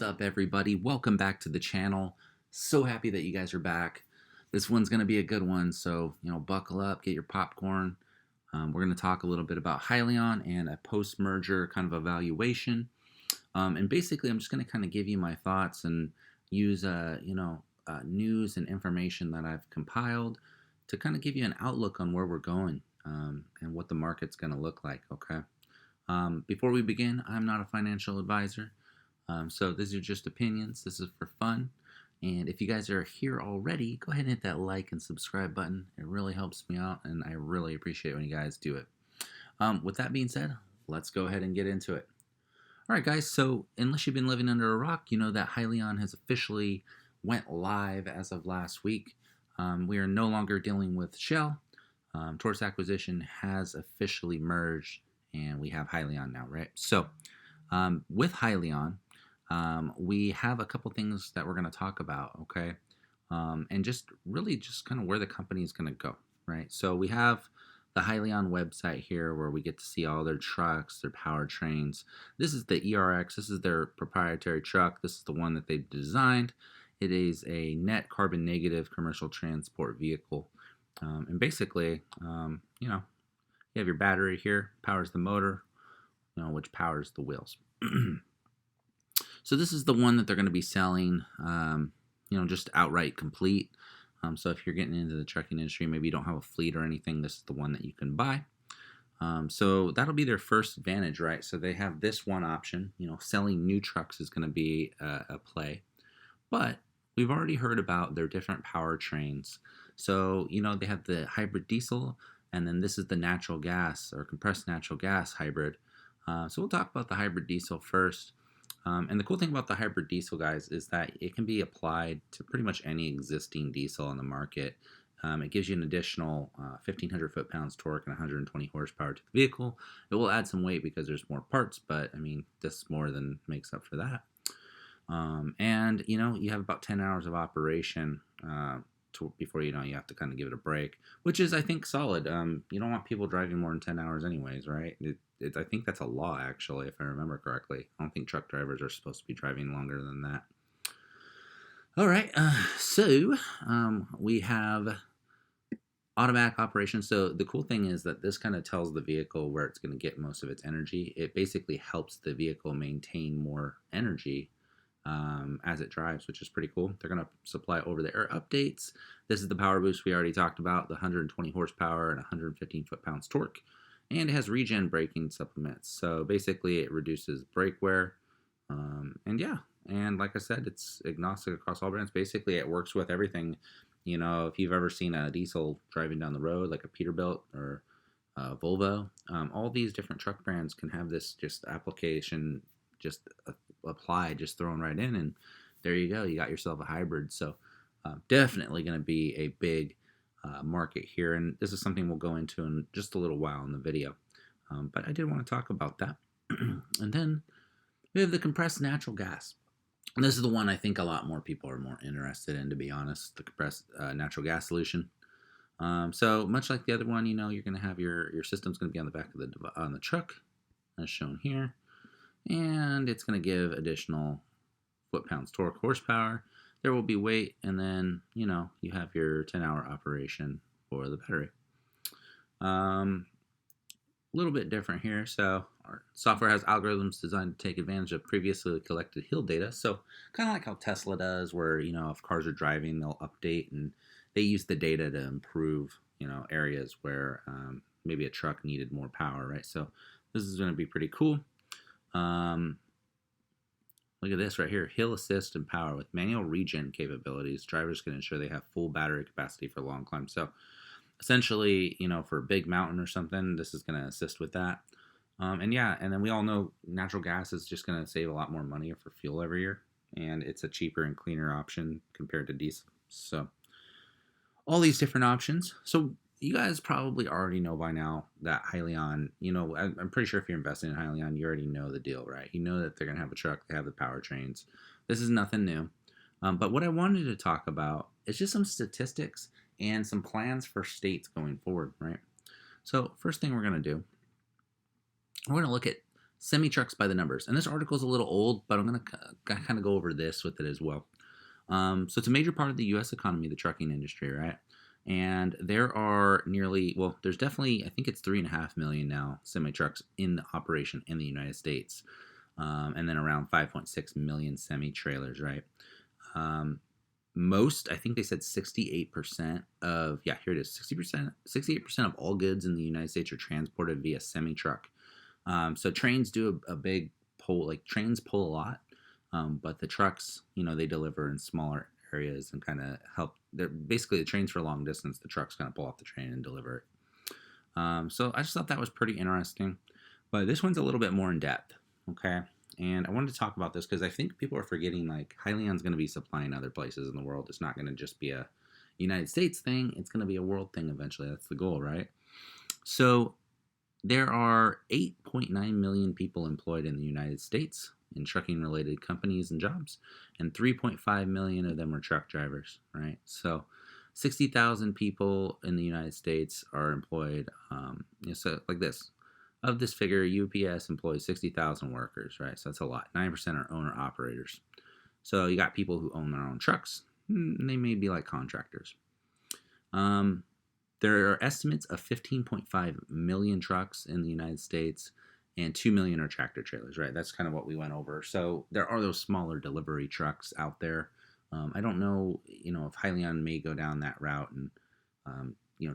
up, everybody? Welcome back to the channel. So happy that you guys are back. This one's going to be a good one, so buckle up, get your popcorn. We're going to talk a little bit about Hyliion and a post-merger kind of evaluation. And basically, I'm just going to kind of give you my thoughts and use news and information that I've compiled to kind of give you an outlook on where we're going and what the market's going to look like. Okay. Before we begin, I'm not a financial advisor. So these are just opinions. This is for fun. And if you guys are here already, go ahead and hit that like and subscribe button. It really helps me out, and I really appreciate when you guys do it. With that being said, let's go ahead and get into it. All right, guys. So unless you've been living under a rock, you know that Hyliion has officially went live as of last week. We are no longer dealing with Shell. Tortoise Acquisition has officially merged, and we have Hyliion now, right? So with Hyliion, we have a couple things that we're going to talk about, okay? And just kind of where the company is going to go, right? So we have the Hyliion website here where we get to see all their trucks, their powertrains. This is the ERX. This is their proprietary truck. This is the one that they've designed. It is a net carbon negative commercial transport vehicle. And basically, you have your battery here, powers the motor, which powers the wheels. So this is the one that they're going to be selling, just outright complete. So if you're getting into the trucking industry, maybe you don't have a fleet or anything, this is the one that you can buy. So that'll be their first advantage, right? So they have this one option. Selling new trucks is going to be a play. But we've already heard about their different powertrains. So, they have the hybrid diesel, and then this is the natural gas or compressed natural gas hybrid. So we'll talk about the hybrid diesel first. And the cool thing about the hybrid diesel, guys, is that it can be applied to pretty much any existing diesel on the market. It gives you an additional 1,500 foot-pounds torque and 120 horsepower to the vehicle. It will add some weight because there's more parts, but, this more than makes up for that. And, you have about 10 hours of operation before, you have to kind of give it a break, which is, I think, solid. You don't want people driving more than 10 hours anyways, right? I think that's a law, actually, if I remember correctly. I don't think truck drivers are supposed to be driving longer than that. All right, so we have automatic operation. So the cool thing is that this kind of tells the vehicle where it's going to get most of its energy. It basically helps the vehicle maintain more energy as it drives, which is pretty cool. They're going to supply over-the-air updates. This is the power boost we already talked about, the 120 horsepower and 115 foot-pounds torque. And it has regen braking supplements. So basically it reduces brake wear. And like I said, it's agnostic across all brands. Basically it works with everything. If you've ever seen a diesel driving down the road, like a Peterbilt or Volvo, all these different truck brands can have this just application just applied, just thrown right in, and there you go. You got yourself a hybrid. So definitely going to be a big market here, and this is something we'll go into in just a little while in the video, but I did want to talk about that. And then we have the compressed natural gas, and this is the one I think a lot more people are more interested in, to be honest, the compressed natural gas solution. So much like the other one, you're going to have your system's going to be on the back of the truck, as shown here, and it's going to give additional foot-pounds torque, horsepower. There will be weight, and then, you have your 10-hour operation for the battery. A little bit different here. So our software has algorithms designed to take advantage of previously collected hill data. So kind of like how Tesla does, where, if cars are driving, they'll update, and they use the data to improve, areas where maybe a truck needed more power, right? So this is going to be pretty cool. Look at this right here, hill assist and power with manual regen capabilities. Drivers can ensure they have full battery capacity for long climbs. So essentially, for a big mountain or something, this is going to assist with that. And then we all know natural gas is just going to save a lot more money for fuel every year, and it's a cheaper and cleaner option compared to diesel. So all these different options. So you guys probably already know by now that Hyliion, I'm pretty sure if you're investing in Hyliion, you already know the deal, right? You know that they're going to have a truck, they have the powertrains. This is nothing new. But what I wanted to talk about is just some statistics and some plans for states going forward, right? So first thing we're going to do, we're going to look at semi trucks by the numbers. And this article is a little old, but I'm going to kind of go over this with it as well. So it's a major part of the U.S. economy, the trucking industry, right? And there are there's definitely, I think it's 3.5 million now semi trucks in the operation in the United States, and then around 5.6 million semi trailers, right? Most, I think they said 68% of, yeah, here it is, 68% of all goods in the United States are transported via semi truck. So trains do a big pull, like trains pull a lot, but the trucks, they deliver in smaller areas and kind of help. They're basically the trains for long distance. The trucks kind of pull off the train and deliver it. So I just thought that was pretty interesting. But this one's a little bit more in depth, okay? And I wanted to talk about this because I think people are forgetting, like, Hyliion's going to be supplying other places in the world. It's not going to just be a United States thing. It's going to be a world thing eventually. That's the goal, right? So there are 8.9 million people employed in the United States in trucking-related companies and jobs, and 3.5 million of them are truck drivers, right? So 60,000 people in the United States are employed. So like this. Of this figure, UPS employs 60,000 workers, right? So that's a lot. 9% are owner-operators. So you got people who own their own trucks. And they may be like contractors. There are estimates of 15.5 million trucks in the United States, and 2 million are tractor trailers, right? That's kind of what we went over. So there are those smaller delivery trucks out there. I don't know, if Hyliion may go down that route and,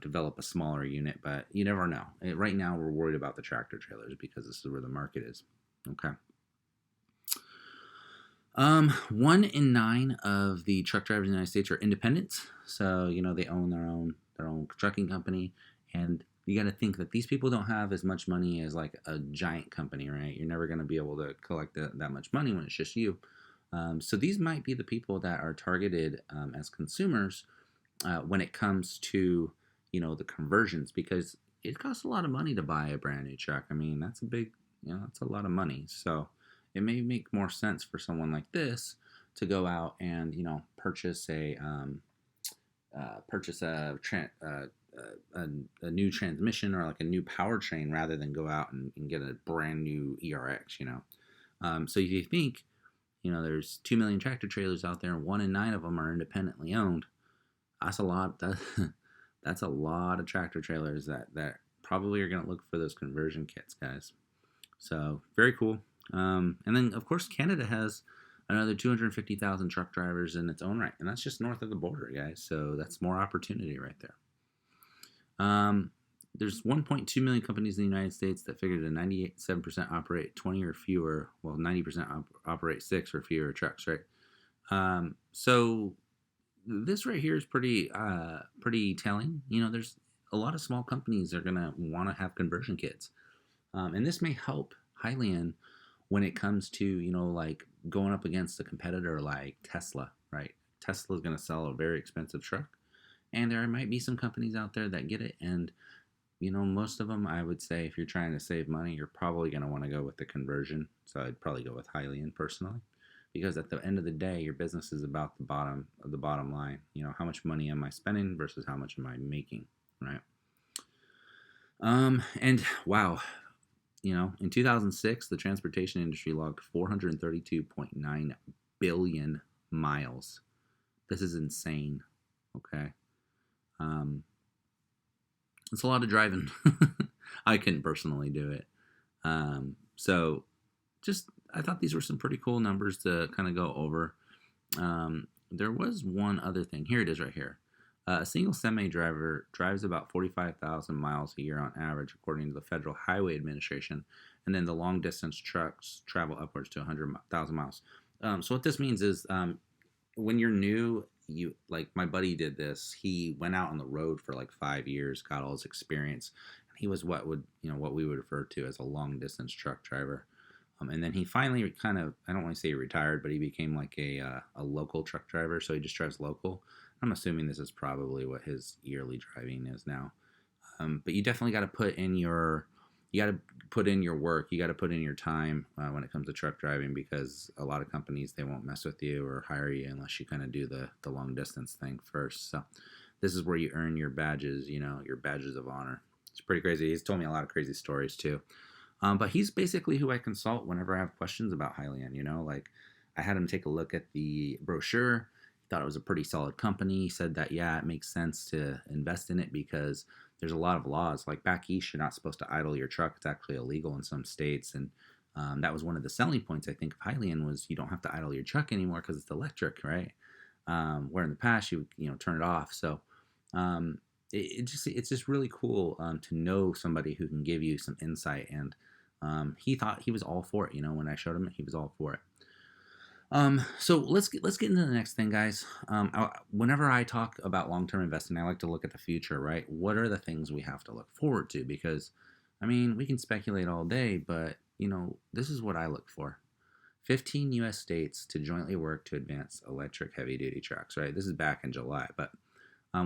develop a smaller unit, but you never know. Right now, we're worried about the tractor trailers because this is where the market is. Okay. 1 in 9 of the truck drivers in the United States are independents. So, they own their own trucking company. And you got to think that these people don't have as much money as like a giant company, right? You're never going to be able to collect that much money when it's just you. So these might be the people that are targeted as consumers when it comes to, the conversions, because it costs a lot of money to buy a brand new truck. I mean, that's that's a lot of money. So it may make more sense for someone like this to go out and, purchase a new transmission or like a new powertrain rather than go out and get a brand new ERX, So you think, there's 2 million tractor trailers out there and 1 in 9 of them are independently owned. That's a lot. That's a lot of tractor trailers that probably are going to look for those conversion kits, guys. So very cool. And then, of course, Canada has another 250,000 truck drivers in its own right. And that's just north of the border, guys. So that's more opportunity right there. There's 1.2 million companies in the United States that figure that 97% operate 20 or fewer, 90% operate 6 or fewer trucks, right? So this right here is pretty telling. There's a lot of small companies that are going to want to have conversion kits. And this may help Hyliion when it comes to, like going up against a competitor like Tesla, right? Tesla is going to sell a very expensive truck. And there might be some companies out there that get it. And, most of them, I would say, if you're trying to save money, you're probably going to want to go with the conversion. So I'd probably go with Hyliion personally. Because at the end of the day, your business is about the bottom line. How much money am I spending versus how much am I making, right? And wow, in 2006, the transportation industry logged 432.9 billion miles. This is insane. Okay. It's a lot of driving. I couldn't personally do it. So I thought these were some pretty cool numbers to kind of go over. There was one other thing. Here it is right here. A single semi driver drives about 45,000 miles a year on average, according to the Federal Highway Administration. And then the long distance trucks travel upwards to 100,000 miles. So what this means is when you're new, like my buddy did this. He went out on the road for like 5 years, got all his experience. And he was what we would refer to as a long distance truck driver. And then he finally kind of, I don't want to say he retired, but he became like a local truck driver. So he just drives local. I'm assuming this is probably what his yearly driving is now. But you definitely got to put in your work. You got to put in your time when it comes to truck driving, because a lot of companies, they won't mess with you or hire you unless you kind of do the long distance thing first. So this is where you earn your badges, your badges of honor. It's pretty crazy. He's told me a lot of crazy stories too. But he's basically who I consult whenever I have questions about Hyliion. Like I had him take a look at the brochure. Thought it was a pretty solid company. He said that, yeah, it makes sense to invest in it because there's a lot of laws. Like back east, you're not supposed to idle your truck. It's actually illegal in some states. And that was one of the selling points, I think, of Hyliion was you don't have to idle your truck anymore because it's electric, right? Where in the past you turn it off. So it's just really cool to know somebody who can give you some insight. And he thought he was all for it. When I showed him it, he was all for it. So let's get into the next thing, guys. Whenever I talk about long-term investing, I like to look at the future, right? What are the things we have to look forward to? Because, I mean, we can speculate all day, but this is what I look for. 15 U.S. states to jointly work to advance electric heavy-duty trucks, right? This is back in July, but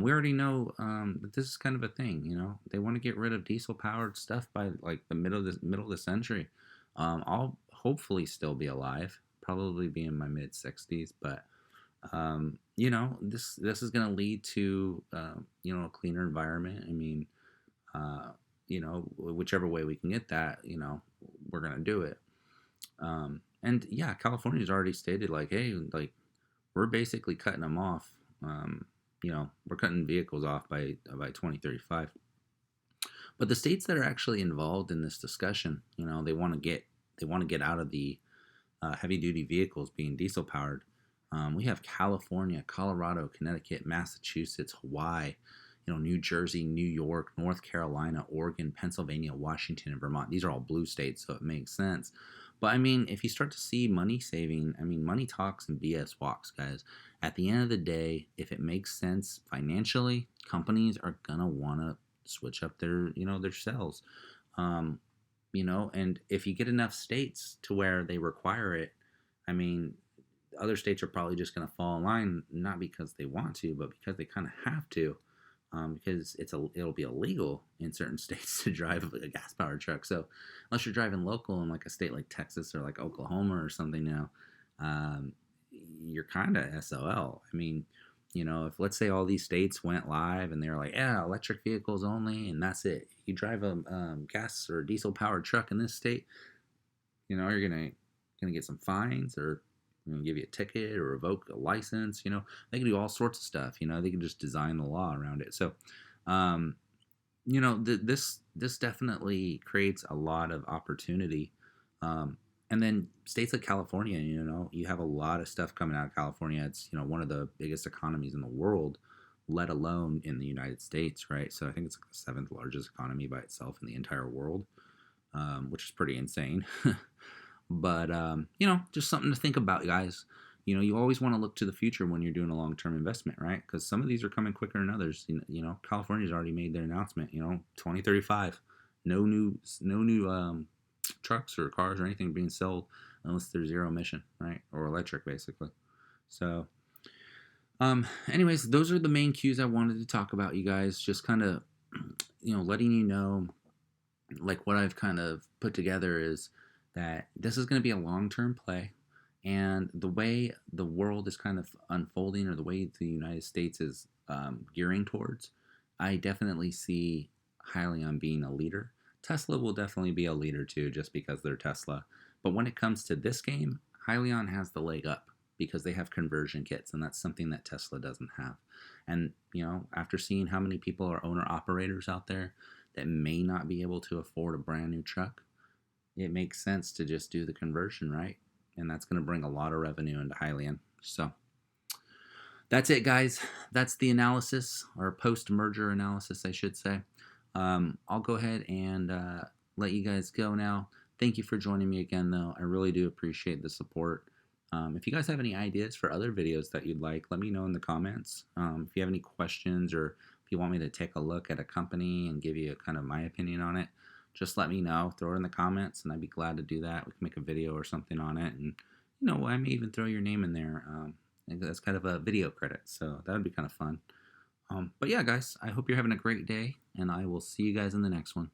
we already know that this is kind of a thing. They want to get rid of diesel-powered stuff by like the middle of the century. I'll hopefully still be alive, probably be in my mid-60s, but this is going to lead to a cleaner environment. I mean, whichever way we can get that, we're going to do it. And yeah, California's already stated like, hey, like we're basically cutting them off. We're cutting vehicles off by 2035. But the states that are actually involved in this discussion, they want to get out of the heavy duty vehicles being diesel powered. We have California, Colorado, Connecticut, Massachusetts, Hawaii, New Jersey, New York, North Carolina, Oregon, Pennsylvania, Washington, and Vermont. These are all blue states, so it makes sense. But I mean, if you start to see money saving, I mean, money talks and BS walks, guys. At the end of the day, if it makes sense financially, companies are gonna want to switch up their cells. And if you get enough states to where they require it, I mean, other states are probably just going to fall in line, not because they want to, but because they kind of have to, because it'll be illegal in certain states to drive a gas-powered truck. So unless you're driving local in like a state like Texas or like Oklahoma or something now, you're kind of SOL. I mean, if let's say all these states went live and they're like, yeah, electric vehicles only, and that's it. You drive a gas or diesel powered truck in this state, you're gonna get some fines, or give you a ticket or revoke a license. They can do all sorts of stuff. They can just design the law around it. So, this definitely creates a lot of opportunity. And then states like California, you have a lot of stuff coming out of California. It's, one of the biggest economies in the world, let alone in the United States, right? So I think it's like the 7th largest economy by itself in the entire world, which is pretty insane. But, just something to think about, guys. You always want to look to the future when you're doing a long-term investment, right? Because some of these are coming quicker than others. California's already made their announcement, 2035, no new trucks or cars or anything being sold unless they're zero emission, right? Or electric, basically. So, anyways, those are the main cues I wanted to talk about, you guys. Just kind of, letting you know, like what I've kind of put together is that this is going to be a long-term play, and the way the world is kind of unfolding, or the way the United States is gearing towards, I definitely see Hyliion being a leader. Tesla will definitely be a leader too, just because they're Tesla. But when it comes to this game, Hyliion has the leg up because they have conversion kits, and that's something that Tesla doesn't have. And, after seeing how many people are owner-operators out there that may not be able to afford a brand new truck, it makes sense to just do the conversion, right? And that's going to bring a lot of revenue into Hyliion. So that's it, guys. That's the analysis, or post-merger analysis, I should say. I'll go ahead and let you guys go now. Thank you for joining me again, though. I really do appreciate the support. If you guys have any ideas for other videos that you'd like, let me know in the comments. If you have any questions, or if you want me to take a look at a company and give you kind of my opinion on it, just let me know. Throw it in the comments, and I'd be glad to do that. We can make a video or something on it, and I may even throw your name in there. That's kind of a video credit, so that would be kind of fun. But yeah, guys, I hope you're having a great day, and I will see you guys in the next one.